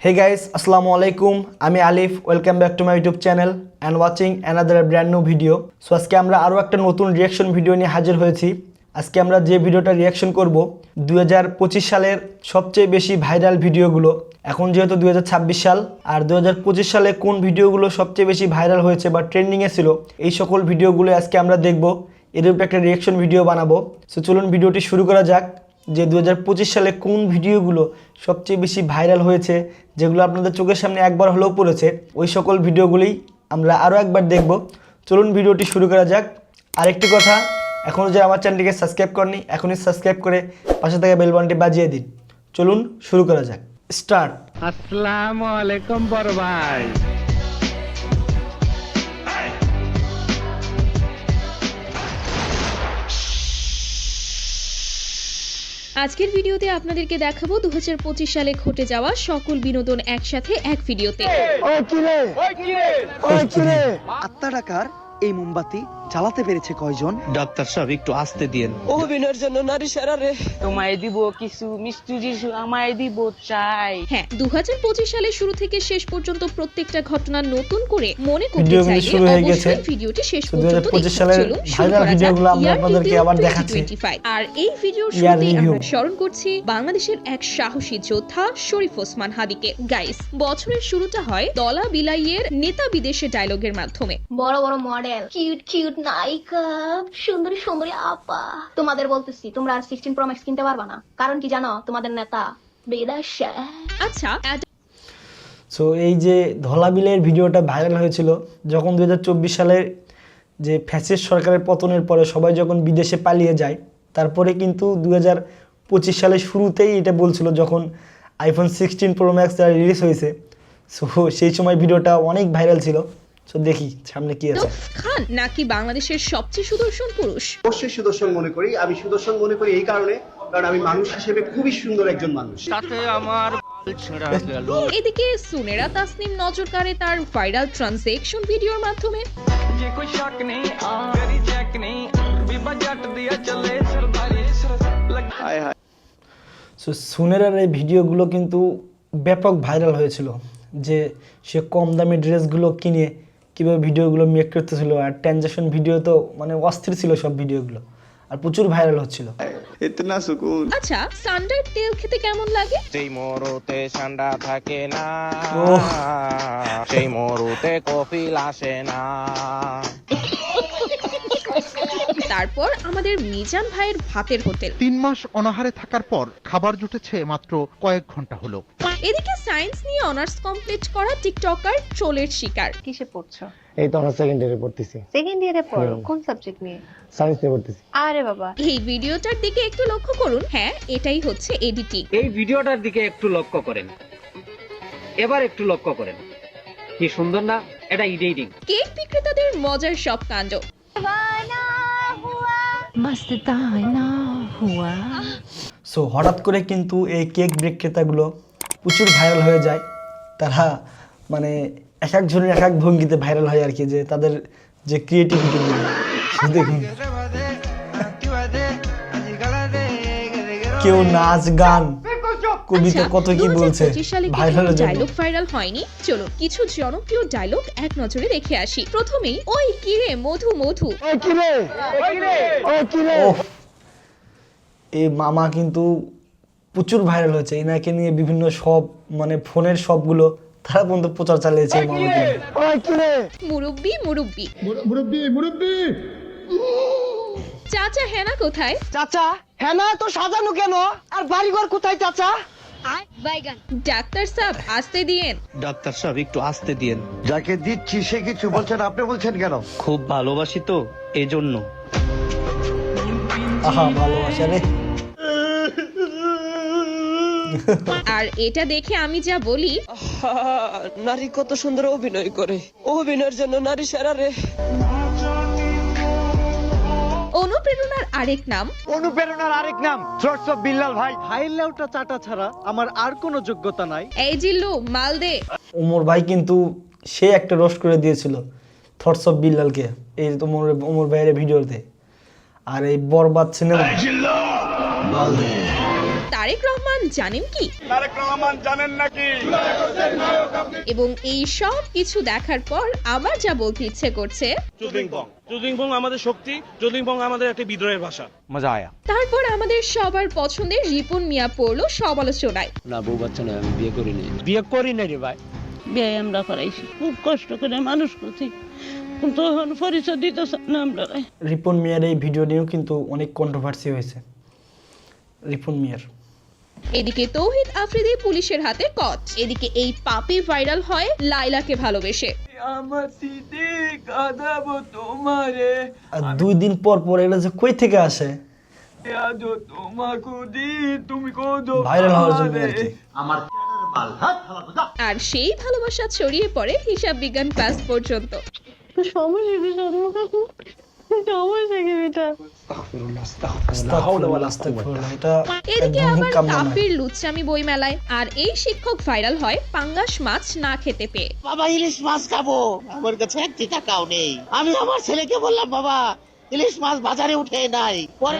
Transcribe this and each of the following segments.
Hey guys, Assalamu alaikum. আমি আলিফ, welcome back to my YouTube channel and watching another brand new video. So আজকে আমরা আরও একটা নতুন রিয়াকশন ভিডিও নিয়ে হাজির হয়েছি। আজকে আমরা যে ভিডিওটা রিয়াকশন করব 2025 সালের সবচেয়ে বেশি ভাইরাল ভিডিওগুলো। এখন যেহেতু 2026 সাল, আর 2025 সালে কোন ভিডিওগুলো সবচেয়ে বেশি ভাইরাল হয়েছে বা ট্রেন্ডিংয়ে ছিল, এই সকল ভিডিওগুলো আজকে আমরা দেখব। এর উপর একটা রিয়াকশন ভিডিও বানাবো। সো চলুন ভিডিওটি শুরু করা যাক, যে 2025 সালে কোন ভিডিওগুলো সবচেয়ে বেশি ভাইরাল হয়েছে, যেগুলো আপনাদের চোখের সামনে একবার হলেও পড়েছে, ওই সকল ভিডিওগুলোই আমরা আরও একবার দেখব। চলুন ভিডিওটি শুরু করা যাক। আরেকটি কথা, এখনও যারা আমার চ্যানেলটিকে সাবস্ক্রাইব করেনি, এখনই সাবস্ক্রাইব করে পাশে থাকা বেল বাটনটি বাজিয়ে দিন। চলুন শুরু করা যাক। স্টার্ট। আসসালামু আলাইকুম বড় ভাই। আজকের ভিডিওতে আপনাদেরকে দেখাবো 2025 সালে ঘটে যাওয়া সকল বিনোদন একসাথে এক ভিডিওতে। আত্মা ডাকার এই মোমবাতি জ্বালাতে পেরেছে কয়জন? ডাক্তার সাহেব একটু আস্তে দিয়েন। অভিনয়ের জন্য নারী সারা রে তোমায় দিব কিছু মিষ্টি যিশু আমায় দিব চাই। হ্যাঁ, 2025 সালের শুরু থেকে শেষ পর্যন্ত প্রত্যেকটা ঘটনা নতুন করে মনে করতে ভিডিওগুলো চাইলে শুরু হয়ে গেছে। অবশ্যই ভিডিওটি শেষ পর্যন্ত 2025 দেখুন। সালের চলুন শুরু ভাইরাল করা যাক। ভিডিওগুলো আমরা ইয়ার আপনাদেরকে রিভিউ আবার দেখাচ্ছি। 2025। আর এই ভিডিওর ইয়ার শুরুতেই রিভিউ। আমরা স্মরণ করছি বাংলাদেশের এক সাহসী যোদ্ধা শরীফ ওসমান হাদিকে। গাইস, বছরের শুরুটা হয় দলা বিলাইয়ের নেতা বিদেশে ডায়লগের মাধ্যমে। বড় বড় মডেল, কিউট কিউট নায়িকা, সুন্দরী সুন্দরী আপা, তোমাদের বলতেছি তোমরা আর 16 প্রো ম্যাক্স কিনতে পারবা না। কারণ কি জানো? তোমাদের নেতা বিদেশে। আচ্ছা, সো এই যে ধলাবিলের ভিডিওটা ভাইরাল হয়েছিল যখন 2024 সালের যে ফ্যাসিস্ট সরকারের পতনের পরে সবাই যখন বিদেশে পালিয়ে যায়, তারপরে কিন্তু 2025 সালের শুরুতেই এটা বলছিল, যখন আইফোন 16 প্রো ম্যাক্স রিলিজ হয়েছে। সো সেই সময় ভিডিওটা অনেক ভাইরাল ছিল। সো দেখি সামনে কি আছে। খান নাকি বাংলাদেশের সবচেয়ে সুদর্শন পুরুষ? অবশ্যই সুদর্শন মনে করি। আমি সুদর্শন মনে করি এই কারণে, কারণ আমি মানুষ হিসেবে খুবই সুন্দর একজন মানুষ। তাতে আমার বাল ছেঁড়া গেল। এদিকে সুনেরা তাসনিম নজর কাড়ে তার ভাইরাল ট্রানজ্যাকশন ভিডিওর মাধ্যমে। যে কোই শক নেই তেরি চেক নেই বিবা জট দিয়া চলে সরদারি হায় হায়। সো সুনেরার এই ভিডিওগুলো কিন্তু ব্যাপক ভাইরাল হয়েছিল, যে সে কম দামি ড্রেসগুলো কিনে কীভাবে ভিডিওগুলো মেক করতেছিল, আর ট্রানজ্যাকশন ভিডিও তো মানে অস্থির ছিল সব ভিডিওগুলো, আর প্রচুর ভাইরাল হচ্ছিল। আচ্ছা, সান্ডার তেল খেতে কেমন লাগে? সেই মরুতে ঠান্ডা থাকে না, ওহ। সেই মরুতে কফিল আসে না। তারপর আমাদের মিজান ভাইয়ের ভাতের হোটেল। 3 মাস অনাহারে থাকার পর খাবার জুটেছে মাত্র কয়েক ঘন্টা হলো। এদিকে সায়েন্স নিয়ে অনার্স কমপ্লিট করা টিকটকার ট্রোলের শিকার। কিসে পড়ছো? এই তো আমরা সেকেন্ড ইয়ারে পড়তেছি। সেকেন্ড ইয়ারে পড়ো? কোন সাবজেক্ট নিয়ে? সায়েন্স নিয়ে পড়তেছি। আরে বাবা, এই ভিডিওটার দিকে একটু লক্ষ্য করুন। হ্যাঁ, এটাই হচ্ছে এডিটিং। এই ভিডিওটার দিকে একটু লক্ষ্য করেন, এবার একটু লক্ষ্য করেন, কি সুন্দর না? এটা এডিটিং। কেক বিক্রেতাদের মজার সব কাণ্ড। সো হঠাৎ করে কিন্তু এই কেক বিক্রেতাগুলো প্রচুর ভাইরাল হয়ে যায়। তারা মানে এক একজনের এক এক ভঙ্গিতে ভাইরাল হয় আর কি, যে তাদের যে ক্রিয়েটিভিটিগুলো দেখুন। কেউ নাচ গান কবিতা কত কি বলছে 2025 সালে ভাইরালের জন্য। ডায়লগ ভাইরাল হয়নি? চলুন কিছু জনপ্রিয় ডায়লগ এক নজরে দেখে আসি। প্রথমেই, ওই কিরে মধু মধু। ওহ, এই মামা কিন্তু প্রচুর ভাইরাল হয়েছে। এনাকে নিয়ে বিভিন্ন সব মানে ফোনের সবগুলো তারা পর্যন্ত প্রচার চালিয়েছে এই মামাকে। মুরব্বি মুরব্বি মুরব্বি। চাচা হেনা কোথায়? চাচা হ্যাঁ না তো সাজানো কেন? আর বাড়িঘর কোথায় চাচা? ডাক্তার সাহেব আসতে দিয়েন। ডাক্তার সাহেব একটু আস্তে দিয়েন। যাকে দিচ্ছি সে কিছু বলছেন, আপনি বলছেন কেন? খুব ভালোবাসি তো এজন্য। আহা, ভালোবাসা রে। আর এটা দেখে আমি যা বলি, নারী কত সুন্দর অভিনয় করে। অভিনয়ের জন্য নারী সারা রে। অনুপ্রেরণার আরেক নাম। অনুপ্রেরণার আরেক নাম থ্রটস অফ বিল্লাল ভাই। হাইলেওটা চাটা ছাড়া আমার আর কোনো যোগ্যতা নাই। এই জিল্লু মালদে। ওমর ভাই কিন্তু সে একটা রোস্ট করে দিয়েছিল থটস অফ বিল্লালকে এই ওমর ভাইয়ের ভিডিওতে। আর এই বরবাদ সিনেমা তার তারেক রহমান জানেন কি? এবং এই সব কিছু দেখার পর আমার যা বলতে ইচ্ছে করছে, চুদিংবং আমাদের শক্তি, চুদিংবং আমাদের একটা বিদ্রোহের ভাষা। মজা আয়া। তারপর আমাদের সবার পছন্দের রিপন মিয়া পড়লো সমালোচনায়। না বউ বাচ্চা নয়, আমি বিয়ে করি নাই। বিয়ে করি না রে ভাই। বিয়ে আমরা করাইছি, খুব কষ্ট করে মানুষ করছি, কিন্তু এখন পরিচয় দিতেছে না আমরা। রিপন মিয়ার এই ভিডিও নিয়েও কিন্তু অনেক কন্ট্রোভার্সি হয়েছে রিপন মিয়ার। এদিকে তৌহিদ আফ্রিদি পুলিশের হাতে কট, এদিকে এই পাপি ভাইরাল হয় লাইলাকে ভালোবেসে। আর 2 দিন পর পর এটা যে কই থেকে আসে ভাইরাল হওয়ার জন্য আর কি। আর সেই ভালোবাসা ছড়িয়ে পড়ে হিসাব বিজ্ঞান ক্লাস পর্যন্ত। আস্তাগফিরুল্লাহ, এটা এদিকে একদমই আবার কাম্য নয়। তাপির লুচ্চামি বই মেলায়, আর এই শিক্ষক ভাইরাল হয় পাঙ্গাস মাছ না খেতে পেয়ে। বাবা ইলিশ মাছ খাবো, আমার কাছে 1 টাকাও নেই। আমি আমার ছেলেকে বললাম, বাবা ইলিশ মাছ বাজারে উঠে নাই। পরে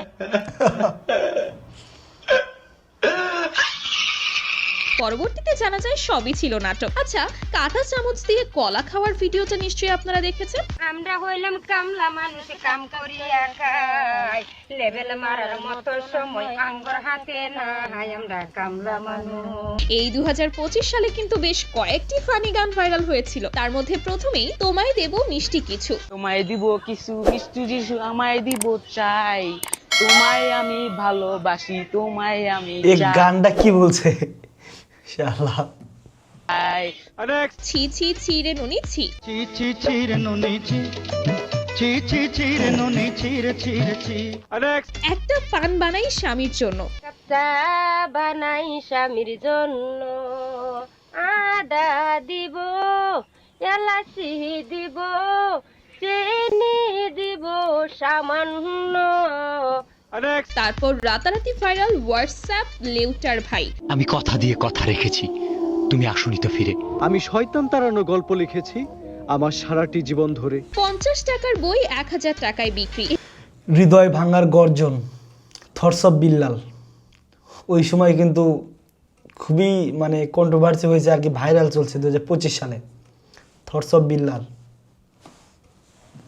পরবর্তীতে জানা যায় সবই ছিল নাটক। আচ্ছা, কাঁটা চামচ দিয়ে কলা খাওয়ার ভিডিওটা নিশ্চয়ই আপনারা দেখেছেন। আমরা হইলাম কামলা মানুষ, কাম করিয়া খাই, লেভেল মারার মতো সময় আঙ্গুর হাতে নাই, আমরা কামলা মানুষ। এই 2025 সালে কিন্তু বেশ কয়েকটি ফানি গান ভাইরাল হয়েছিল। তার মধ্যে প্রথমেই তোমায় দেব মিষ্টি কিছু। তোমায় দিব কিছু মিষ্টি কিছু, আমায় দিব চাই, তোমায় আমি ভালোবাসি, তোমায় আমি এই গানটা কি বলছে শালা। চাই। ছি ছি ছি রে নুনি ছি। একটা পান বানাই স্বামীর জন্য, চা বানাই স্বামীর জন্য, আদা দিব, এলাচি দিব, চিনি দিব সামান্য। তারপর রাতারাতি ভাইরাল হোয়াটসঅ্যাপ লেউটার ভাই। আমি কথা দিয়ে কথা রেখেছি, তুমি আসুনি তো ফিরে। আমি শয়তান তাড়ানো গল্প লিখেছি আমার সারাটি জীবন ধরে। 50 টাকার বই 1000 টাকায় বিক্রি। হৃদয় ভাঙার গর্জন, থটস অফ বিল্লাল, ওই সময় কিন্তু খুবই মানে কন্ট্রোভার্সি হয়েছে আর কি, ভাইরাল চলছে 2025 সালে থটস অফ বিল্লাল।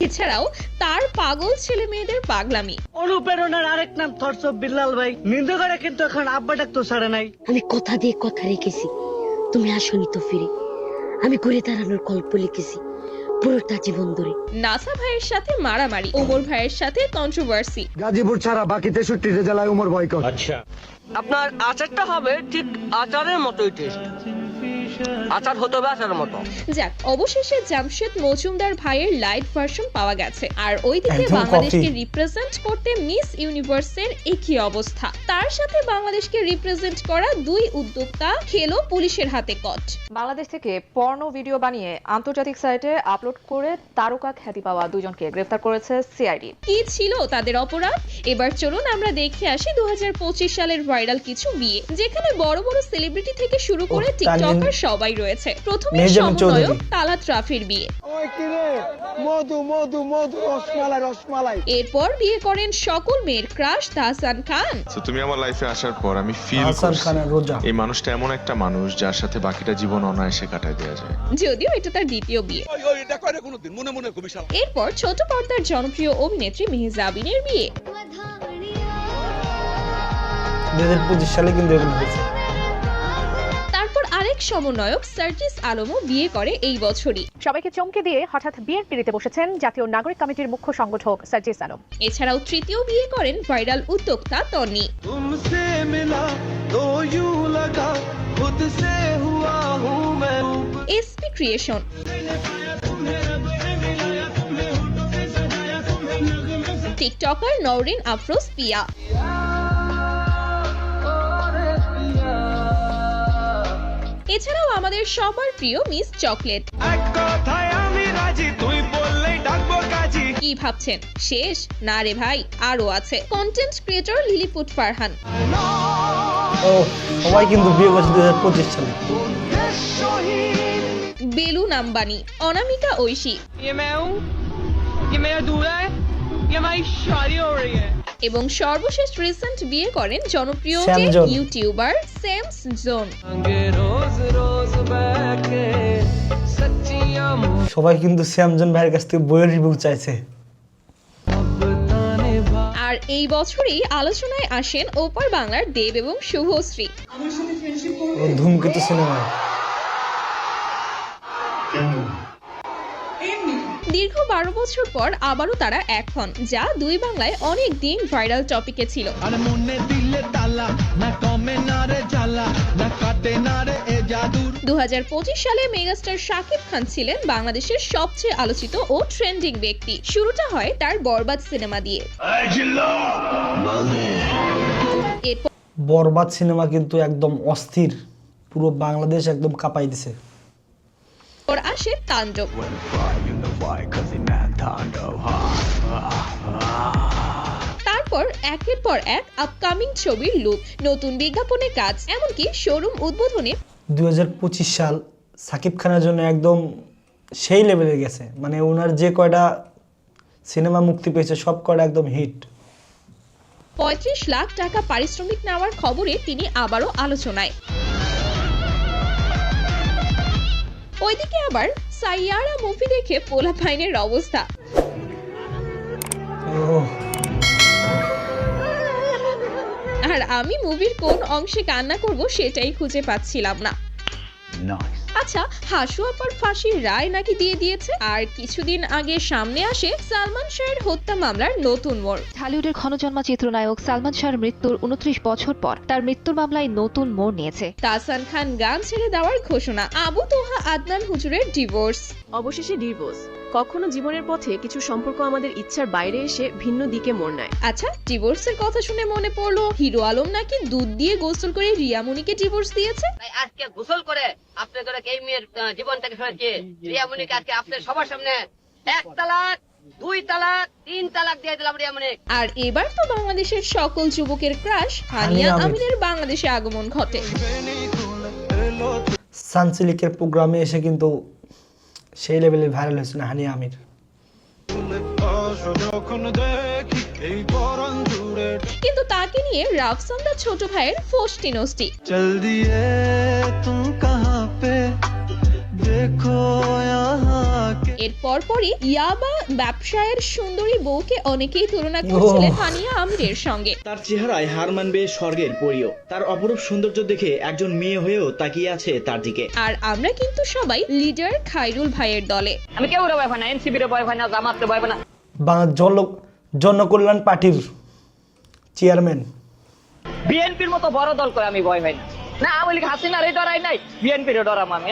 এছাড়াও তার পাগল ছেলে মেয়েদের পাগলামি। অনুপ্রেরণার আরেক নাম থটস অফ বিল্লাল ভাই। নিন্দে করে কিন্তু এখন আব্বা ডাক তো ছাড়ে নাই। আমি কথা দিয়ে কথা রেখেছি, তুমি আসনি তো ফিরে। আমি ঘুরে দাঁড়ানোর গল্প লিখেছি পুরোটা জীবন ধরে। নাসা ভাইয়ের সাথে মারামারি, ওমর ভাইয়ের সাথে কন্ট্রোভার্সি। গাজীপুর ছাড়া বাকি 63 জেলায় উমর বয়কট। আপনার আচারটা হবে ঠিক আচারের মতোই টেস্ট, আচার হতে হবে আচারের মতো। যাক, অবশেষে জামশেদ মজুমদার ভাইয়ের লাইভ ভার্সন পাওয়া গেছে। আর ওইদিকে একদম বাংলাদেশকে copy। রিপ্রেজেন্ট করতে মিস ইউনিভার্সের একই অবস্থা। তার সাথে বাংলাদেশকে রিপ্রেজেন্ট করা 2 উদ্যোক্তা খেলো পুলিশের হাতে কট। বাংলাদেশ থেকে পর্নো ভিডিও বানিয়ে আন্তর্জাতিক সাইটে আপলোড করে তারকা খ্যাতি পাওয়া 2 জনকে গ্রেফতার করেছে সিআইডি। কি ছিল তাদের অপরাধ? এবার চলুন আমরা দেখে আসি 2025 সালের ভাইরাল কিছু বিয়ে, যেখানে বড় বড় সেলিব্রিটি থেকে শুরু করে টিকটকার সবাই রয়েছে। প্রথমে মেহজাবিন চৌধুরী। সমন্বয়ক তালাত রাফির বিয়ে, এরপর বিয়ে করেন সকল মেয়ের ক্রাশ তাহসান খান। তুমি আমার লাইফে আসার পর আমি ফিল হাসান খানের রোজা। এই মানুষটা এমন একটা মানুষ যার সাথে বাকিটা জীবন অনায়াসে কাটায় দেওয়া যায়। যদিও এটা তার দ্বিতীয় বিয়ে। এরপর ছোট পর্দার জনপ্রিয় অভিনেত্রী মেহজাবিনের বিয়ে। 2025 সালে কিন্তু এগুলো হয়েছে। তারপর আরেক সমন্বয়ক সার্জিস আলমও বিয়ে করে এই বছরই। সবাইকে চমকে দিয়ে হঠাৎ বিয়ের পিড়িতে বসেছেন জাতীয় নাগরিক কমিটির মুখ্য সংগঠক সার্জিস আলম। এছাড়াও তৃতীয় বিয়ে করেন ভাইরাল উদ্যোক্তা তন্নি। तुमसे मिला तो यूं लगा खुद से हुआ हूं मैं। SP creation, TikToker Nowrin Afroz Piya, এছাড়াও আমাদের সবার প্রিয় মিস চকলেট। এক কথায় আমি রাজি, তুই বললেই ডাকবো কাজী। কি ভাবছেন শেষ? না রে ভাই, আরো আছে। কন্টেন্ট ক্রিয়েটর লিলিপুট ফারহান, ও সবাই কিন্তু বিয়ে করছে 2025 সালে। বেলুন আম্বানি, অনামিকা ঐশী, ये मैं हूँ, ये मेरा दूल्हा है, ये हमारी शादी हो रही है। এবং সর্বশেষ রিসেন্ট বিয়ে করেন জনপ্রিয় স্যামজন। YouTuber Sam's zone. সবাই কিন্তু স্যামজন ভাইয়ের কাছ থেকে বইয়ের রিভিউ চাইছে। আর এই বছরই আলোচনায় আসেন ওপার বাংলার দেব এবং শুভশ্রী। ও ধূমকেতু সিনেমা। দীর্ঘ 12 বছর পর আবারও তারা এক হন, যা দুই বাংলায় অনেক দিন ভাইরাল টপিকে ছিল। 2025 সালে মেগাস্টার শাকিব খান ছিলেন বাংলাদেশের সবচেয়ে আলোচিত ও ট্রেন্ডিং ব্যক্তি। শুরুটা হয় তার বরবাদ সিনেমা দিয়ে। এরপর বরবাদ সিনেমা কিন্তু একদম অস্থির, পুরো বাংলাদেশ একদম কাঁপাই দিছে। আসে তাণ্ডব। তারপর একের পর এক আপকামিং ছবির লুক, নতুন বিজ্ঞাপনে কাজ, এমনকি শোরুম উদ্বোধনে 2025 সাল সাকিব খানের জন্য একদম সেই লেভেলে গেছে। মানে ওনার যে কয়টা সিনেমা মুক্তি পেয়েছে সব কয়টা একদম হিট। 35 লাখ টাকা পারিশ্রমিক নেওয়ার খবরে তিনি আবারও আলোচনায়। ওইদিকে আবার সাইয়ারা মুভি দেখে পোলাপাইনের অবস্থা। আর আমি মুভির কোন অংশে কান্না করব সেটাই খুঁজে পাচ্ছিলাম না। আচ্ছা, হাসু আপার ফাঁসির রায় নাকি দিয়ে দিয়েছে। আর কিছুদিন আগে সামনে আসে সালমান শাহের হত্যা মামলার নতুন মোড়। ঢালিউডের ক্ষণজন্মা চিত্রনায়ক সালমান শাহর মৃত্যুর 29 বছর পর তার মৃত্যুর মামলায় নতুন মোড় নিয়েছে। তাহসান খান গান ছেড়ে দেওয়ার ঘোষণা, আবু তোহা আদনান হুজুরের ডিভোর্স। অবশেষে ডিভোর্স। কখনো জীবনের পথে কিছু সম্পর্ক আমাদের ইচ্ছার বাইরে এসে ভিন্ন দিকে মোড় নেয়। আচ্ছা, ডিভোর্সের কথা শুনে মনে পড়লো হিরো আলম নাকি দুধ দিয়ে গোসল করে রিয়ামণিকে ডিভোর্স দিয়েছে। আজকে গোসল করে আপনাদের এই মেয়ের জীবনটাকে ফেলেছে রিয়ামণিকে। আজকে আপনাদের সবার সামনে 1 তালাক, 2 তালাক, 3 তালাক দিয়ে দিলাম রিয়ামণি। আর এবার তো বাংলাদেশের সকল যুবকের ক্রাশ হানিয়া আমিনের বাংলাদেশে আগমন ঘটে। সানসিলিকের প্রোগ্রামে এসে কিন্তু সেই লেভেলে ভাইরাল হয়েছিল হানিয়া আমির। কিন্তু তাকে নিয়ে রাফসানদার ছোট ভাইয়ের ফষ্টি নষ্টি। এর পরপরই ইয়াবা ব্যবসায়ের সুন্দরী বউকে অনেকেই তুলনা করছিলেন হানিয়া আমিরের সঙ্গে। তার চেহারায় হার মানবে স্বর্গের পরীও। তার অপরূপ সৌন্দর্য দেখে একজন মেয়ে হয়েও তাকিয়ে আছে তার দিকে। আর আমরা কিন্তু সবাই লিডার খায়রুল ভাইয়ের দলে। আমি কেউ ভয় পাই না, এনসিপির ভয় পাই না, জামাতের ভয় পাই না। জনকল্যাণ পার্টির চেয়ারম্যান বিএনপির মতো বড় দল করে আমি ভয় পাই না। না, আওয়ামী লীগ হাসিনার এই ডরাই নাই, বিএনপির ডরাম আমি।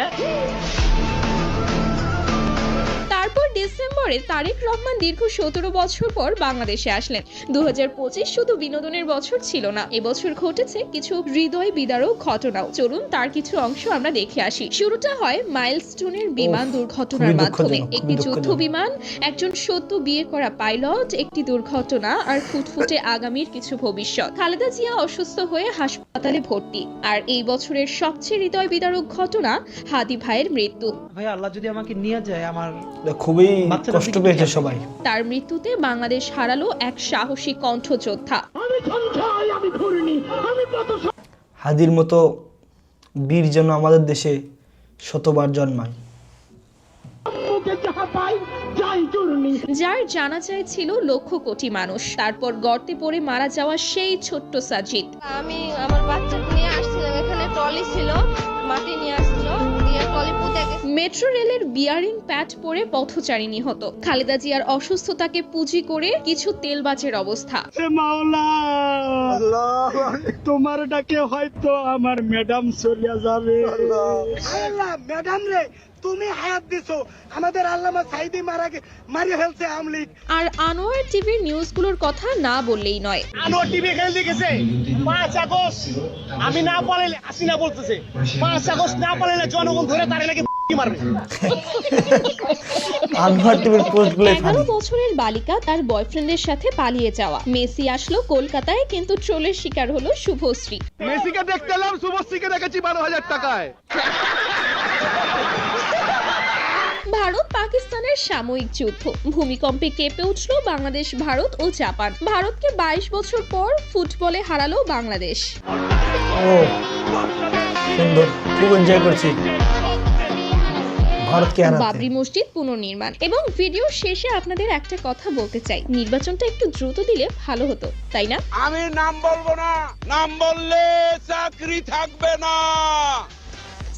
তারপর ডিসেম্বরে তারেক রহমান দীর্ঘ 17 বছর পর বাংলাদেশে আসলেন। 2025 শুধু বিনোদনের বছর ছিল না, এবছর ঘটেছে কিছু হৃদয় বিদারক ঘটনাও। চলুন তার কিছু অংশ আমরা দেখে আসি। শুরুটা হয় মাইলস্টোনের বিমান দুর্ঘটনার মাধ্যমে। একটি যুদ্ধ বিমান, একজন সদ্য বিয়ে করা পাইলট, একটি দুর্ঘটনা আর ফুটফুটে আগামীর কিছু ভবিষ্যৎ। খালেদা জিয়া অসুস্থ হয়ে হাসপাতালে ভর্তি। আর এই বছরের সবচেয়ে হৃদয় বিদারক ঘটনা হাদি ভাইয়ের মৃত্যু। ভাই আল্লাহ যদি আমাকে নিয়ে যায়, আমার খুবই কষ্ট পেয়েছে সবাই। তার মৃত্যুতে বাংলাদেশ হারালো এক সাহসী কণ্ঠযোদ্ধা। হাদির মতো বীর যেন আমাদের দেশে শতবার জন্মায়। যার জানাজায় ছিল লক্ষ কোটি মানুষ। তারপর গর্তে পড়ে মারা যাওয়া সেই ছোট্ট সাজিদ। আমি আমার বাচ্চাকে নিয়ে আসছিলাম, এখানে ট্রলি ছিল, মাটি নিয়ে আসছিল, দিয়ে ট্রলি পুঁতে গেছে। মেট্রো রেলের বিয়ারিং প্যাড পরে পথচারী নিহত। খালেদা জিয়ার অসুস্থতাকে পুঁজি করে কিছু তেলবাজের অবস্থা। তোমার ডাকে হয়তো আমার ম্যাডাম চলে যাবে। ম্যাডাম রে, তুমি হায়াত দিছো, আমাদের আল্লামা সাইদি মারিয়ে ফেলছে আওয়ামী লীগ। আর আনোয়ার টিভির নিউজগুলোর কথা না বললেই নয়। আনোয়ার টিভি খেলতে গেছে 5 আগস্ট, আমি না পালাইলে হাসিনা বলতেছে 5 আগস্ট না পালাইলে জনগণ ধরে তারে নাকি মারবে। আনোয়ার টিভির পোস্টগুলো 11 বছরের বালিকা তার বয়ফ্রেন্ডের সাথে পালিয়ে যাওয়া। মেসি আসলো কলকাতায়, কিন্তু ট্রোলের শিকার হলো শুভশ্রী। মেসিকে দেখতে এলাম, শুভশ্রীকে দেখেছি 12,000 টাকায়। ভারত পাকিস্তানের সাময়িক যুদ্ধ, ভূমিকম্পে কেঁপে উঠল বাংলাদেশ, ভারত ও জাপান। ভারতকে 22 বছর পর ফুটবলে হারালো বাংলাদেশ। ও সুন্দর, খুব এনজয় করছি। ভারতকে হারাতে। বাবরি মসজিদ পুনর্নির্মাণ এবং ভিডিওর শেষে আপনাদের একটা কথা বলতে চাই, নির্বাচনটা একটু দ্রুত দিলে ভালো হতো, তাই না? আমি নাম বলবো না, নাম বললে চাকরি থাকবে না।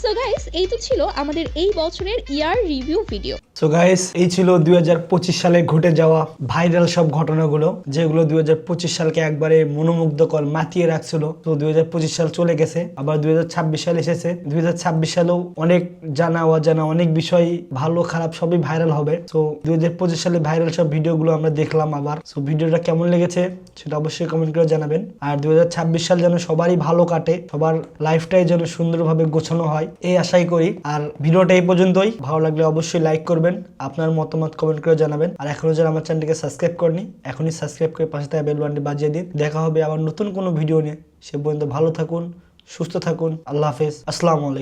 সো গাইস, এই তো ছিল আমাদের এই বছরের ইয়ার রিভিউ ভিডিও। সো গাইস, এই ছিল 2025 সালে ঘটে যাওয়া ভাইরাল সব ঘটনাগুলো, যেগুলো 2025 সালকে একবারে মনোমুগ্ধকর মাতিয়ে রাখছিল। তো 2025 সাল চলে গেছে, আবার 2026 সাল এসেছে। 2026 সালেও অনেক জানা অজানা অনেক বিষয়, ভালো খারাপ সবই ভাইরাল হবে। তো 2025 সালে ভাইরাল সব ভিডিওগুলো আমরা দেখলাম আবার। সো ভিডিওটা কেমন লেগেছে সেটা অবশ্যই কমেন্ট করে জানাবেন। আর 2026 সাল যেন সবারই ভালো কাটে, সবার লাইফটাই যেন সুন্দরভাবে গোছানো হয়, এই আশাই করি। আর ভিডিওটা এই পর্যন্তই। ভালো লাগলে অবশ্যই লাইক করবেন, আপনার মতামত কমেন্ট করে জানাবেন। আর এখনো যারা আমার চ্যানেলটিকে সাবস্ক্রাইব করেনি, এখনই সাবস্ক্রাইব করে পাশে থাকা বেল বাটনটি বাজিয়ে দিন। দেখা হবে আবার নতুন কোনো ভিডিও নিয়ে। সে পর্যন্ত ভালো থাকুন, সুস্থ থাকুন। আল্লাহ হাফেজ, আসসালামু আলাইকুম।